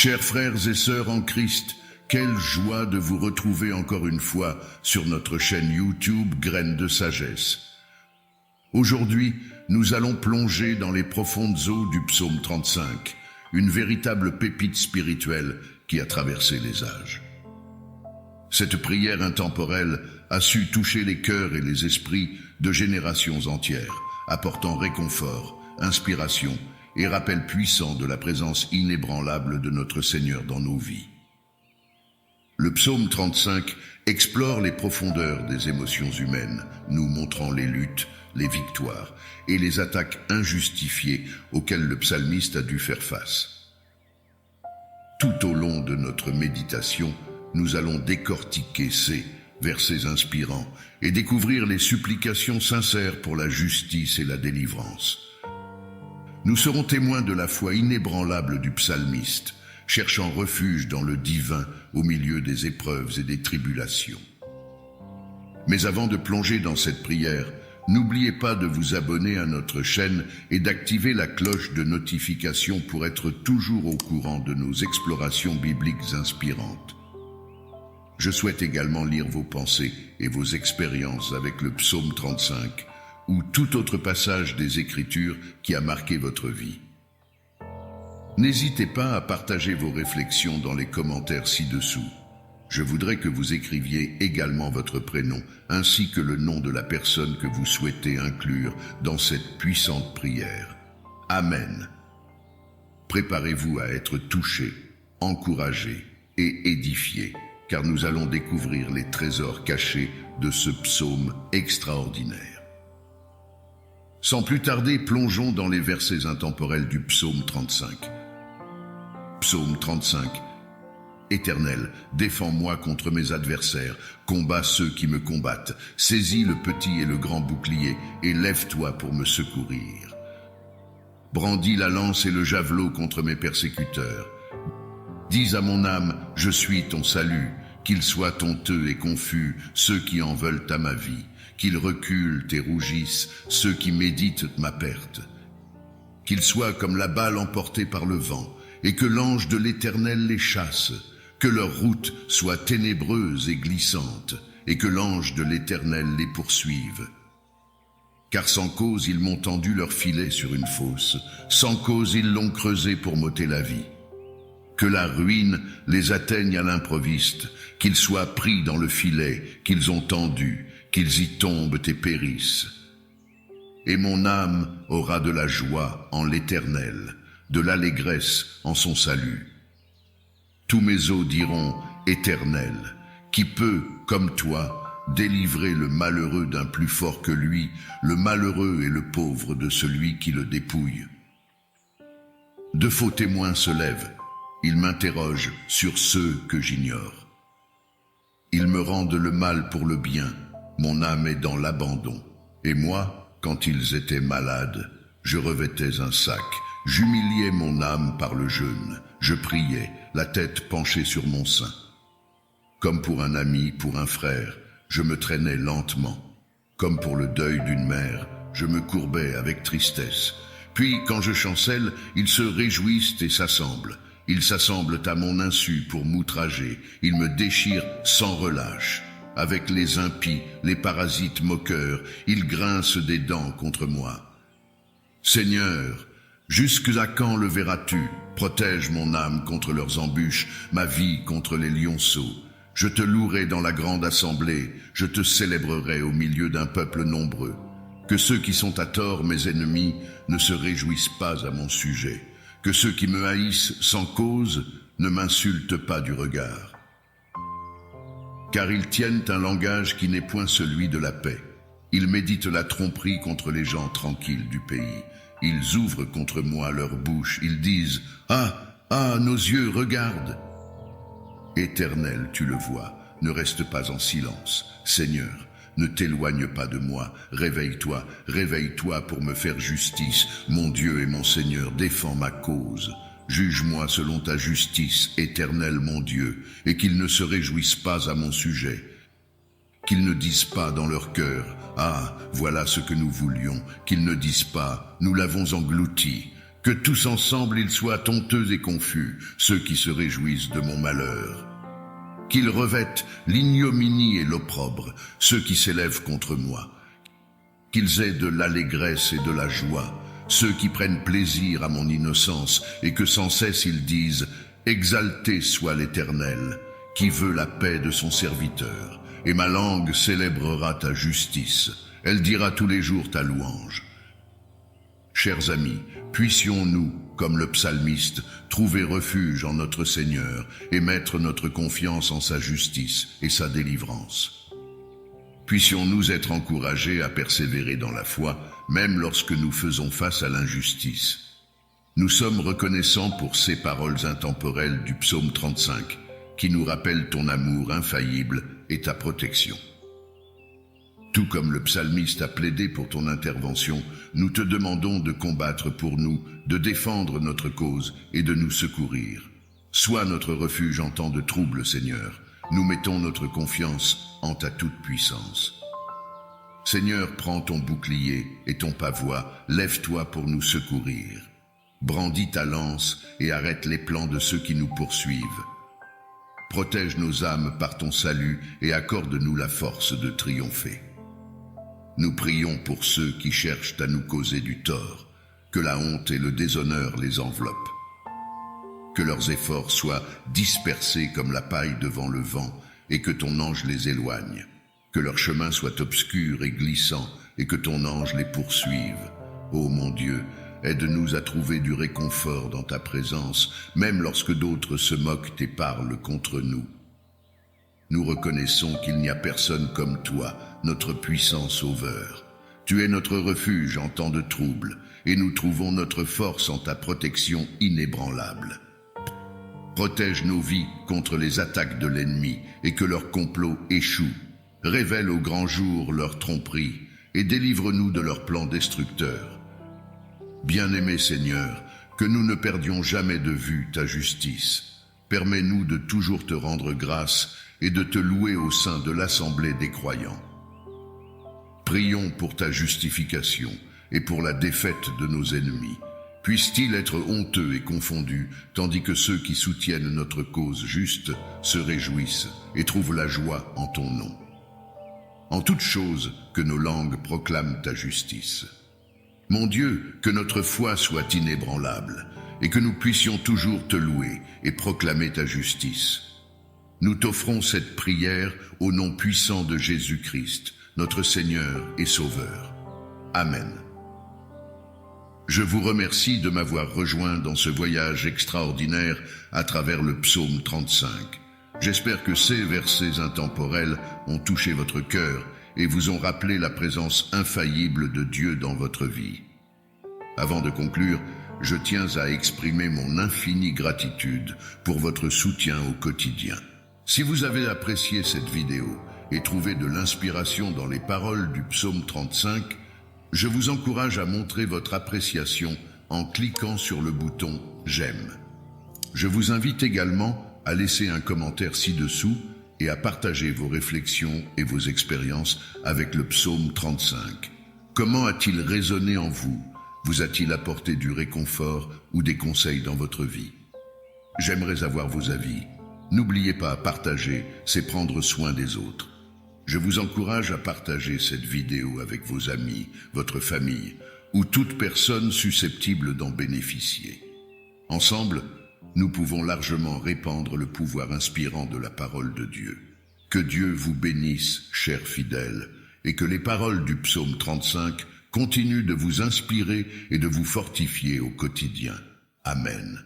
Chers frères et sœurs en Christ, quelle joie de vous retrouver encore une fois sur notre chaîne YouTube Graines de Sagesse. Aujourd'hui, nous allons plonger dans les profondes eaux du psaume 35, une véritable pépite spirituelle qui a traversé les âges. Cette prière intemporelle a su toucher les cœurs et les esprits de générations entières, apportant réconfort, inspiration et rappel puissant de la présence inébranlable de notre Seigneur dans nos vies. Le psaume 35 explore les profondeurs des émotions humaines, nous montrant les luttes, les victoires et les attaques injustifiées auxquelles le psalmiste a dû faire face. Tout au long de notre méditation, nous allons décortiquer ces versets inspirants et découvrir les supplications sincères pour la justice et la délivrance. Nous serons témoins de la foi inébranlable du psalmiste, cherchant refuge dans le divin au milieu des épreuves et des tribulations. Mais avant de plonger dans cette prière, n'oubliez pas de vous abonner à notre chaîne et d'activer la cloche de notification pour être toujours au courant de nos explorations bibliques inspirantes. Je souhaite également lire vos pensées et vos expériences avec le psaume 35 ou tout autre passage des Écritures qui a marqué votre vie. N'hésitez pas à partager vos réflexions dans les commentaires ci-dessous. Je voudrais que vous écriviez également votre prénom, ainsi que le nom de la personne que vous souhaitez inclure dans cette puissante prière. Amen. Préparez-vous à être touchés, encouragés et édifiés, car nous allons découvrir les trésors cachés de ce psaume extraordinaire. Sans plus tarder, plongeons dans les versets intemporels du psaume 35. Psaume 35. Éternel, défends-moi contre mes adversaires, combats ceux qui me combattent, saisis le petit et le grand bouclier, et lève-toi pour me secourir. Brandis la lance et le javelot contre mes persécuteurs. Dis à mon âme, je suis ton salut, qu'ils soient honteux et confus, ceux qui en veulent à ma vie, qu'ils reculent et rougissent, ceux qui méditent ma perte. Qu'ils soient comme la balle emportée par le vent, et que l'ange de l'Éternel les chasse, que leur route soit ténébreuse et glissante, et que l'ange de l'Éternel les poursuive. Car sans cause ils m'ont tendu leur filet sur une fosse, sans cause ils l'ont creusé pour m'ôter la vie. Que la ruine les atteigne à l'improviste, qu'ils soient pris dans le filet qu'ils ont tendu, qu'ils y tombent et périssent. Et mon âme aura de la joie en l'Éternel, de l'allégresse en son salut. Tous mes os diront, Éternel, qui peut, comme toi, délivrer le malheureux d'un plus fort que lui, le malheureux et le pauvre de celui qui le dépouille. De faux témoins se lèvent, ils m'interrogent sur ceux que j'ignore. Ils me rendent le mal pour le bien, mon âme est dans l'abandon. Et moi, quand ils étaient malades, je revêtais un sac, j'humiliais mon âme par le jeûne, je priais, la tête penchée sur mon sein. Comme pour un ami, pour un frère, je me traînais lentement. Comme pour le deuil d'une mère, je me courbais avec tristesse. Puis, quand je chancelle, ils se réjouissent et s'assemblent. Ils s'assemblent à mon insu pour m'outrager. Ils me déchirent sans relâche. Avec les impies, les parasites moqueurs, ils grincent des dents contre moi. Seigneur, jusqu'à quand le verras-tu? Protège mon âme contre leurs embûches, ma vie contre les lionceaux. Je te louerai dans la grande assemblée, je te célébrerai au milieu d'un peuple nombreux. Que ceux qui sont à tort mes ennemis ne se réjouissent pas à mon sujet. Que ceux qui me haïssent sans cause ne m'insultent pas du regard. Car ils tiennent un langage qui n'est point celui de la paix. Ils méditent la tromperie contre les gens tranquilles du pays. Ils ouvrent contre moi leur bouche. Ils disent « Ah, nos yeux regardent !» Éternel, tu le vois, ne reste pas en silence. Seigneur, ne t'éloigne pas de moi. Réveille-toi, réveille-toi pour me faire justice. Mon Dieu et mon Seigneur, défends ma cause. Juge-moi selon ta justice, Éternel mon Dieu, et qu'ils ne se réjouissent pas à mon sujet. Qu'ils ne disent pas dans leur cœur, « Ah, voilà ce que nous voulions », qu'ils ne disent pas, « Nous l'avons englouti », Que tous ensemble ils soient honteux et confus, ceux qui se réjouissent de mon malheur. Qu'ils revêtent l'ignominie et l'opprobre, ceux qui s'élèvent contre moi. Qu'ils aient de l'allégresse et de la joie, ceux qui prennent plaisir à mon innocence, et que sans cesse ils disent « Exalté soit l'Éternel, qui veut la paix de son serviteur, et ma langue célébrera ta justice, elle dira tous les jours ta louange. » Chers amis, puissions-nous, comme le psalmiste, trouver refuge en notre Seigneur et mettre notre confiance en sa justice et sa délivrance. Puissions-nous être encouragés à persévérer dans la foi, même lorsque nous faisons face à l'injustice. Nous sommes reconnaissants pour ces paroles intemporelles du psaume 35, qui nous rappellent ton amour infaillible et ta protection. Tout comme le psalmiste a plaidé pour ton intervention, nous te demandons de combattre pour nous, de défendre notre cause et de nous secourir. Sois notre refuge en temps de trouble, Seigneur. Nous mettons notre confiance en ta toute-puissance. Seigneur, prends ton bouclier et ton pavois, lève-toi pour nous secourir. Brandis ta lance et arrête les plans de ceux qui nous poursuivent. Protège nos âmes par ton salut et accorde-nous la force de triompher. Nous prions pour ceux qui cherchent à nous causer du tort, que la honte et le déshonneur les enveloppent. Que leurs efforts soient dispersés comme la paille devant le vent et que ton ange les éloigne. Que leur chemin soit obscur et glissant et que ton ange les poursuive. Ô mon Dieu, aide-nous à trouver du réconfort dans ta présence, même lorsque d'autres se moquent et parlent contre nous. Nous reconnaissons qu'il n'y a personne comme toi, notre puissant Sauveur. Tu es notre refuge en temps de trouble, et nous trouvons notre force en ta protection inébranlable. Protège nos vies contre les attaques de l'ennemi, et que leurs complots échouent. Révèle au grand jour leurs tromperies, et délivre-nous de leurs plans destructeurs. Bien-aimé Seigneur, que nous ne perdions jamais de vue ta justice. Permets-nous de toujours te rendre grâce et de te louer au sein de l'assemblée des croyants. Prions pour ta justification et pour la défaite de nos ennemis. Puissent-ils être honteux et confondus, tandis que ceux qui soutiennent notre cause juste se réjouissent et trouvent la joie en ton nom. En toutes choses, que nos langues proclament ta justice. Mon Dieu, que notre foi soit inébranlable et que nous puissions toujours te louer et proclamer ta justice. Nous t'offrons cette prière au nom puissant de Jésus-Christ, notre Seigneur et Sauveur. Amen. Je vous remercie de m'avoir rejoint dans ce voyage extraordinaire à travers le psaume 35. J'espère que ces versets intemporels ont touché votre cœur et vous ont rappelé la présence infaillible de Dieu dans votre vie. Avant de conclure, je tiens à exprimer mon infinie gratitude pour votre soutien au quotidien. Si vous avez apprécié cette vidéo et trouvé de l'inspiration dans les paroles du psaume 35, je vous encourage à montrer votre appréciation en cliquant sur le bouton « J'aime ». Je vous invite également à laisser un commentaire ci-dessous et à partager vos réflexions et vos expériences avec le psaume 35. Comment a-t-il résonné en vous? Vous a-t-il apporté du réconfort ou des conseils dans votre vie? J'aimerais avoir vos avis. N'oubliez pas, partager, c'est prendre soin des autres. Je vous encourage à partager cette vidéo avec vos amis, votre famille, ou toute personne susceptible d'en bénéficier. Ensemble, nous pouvons largement répandre le pouvoir inspirant de la parole de Dieu. Que Dieu vous bénisse, chers fidèles, et que les paroles du psaume 35 continuent de vous inspirer et de vous fortifier au quotidien. Amen.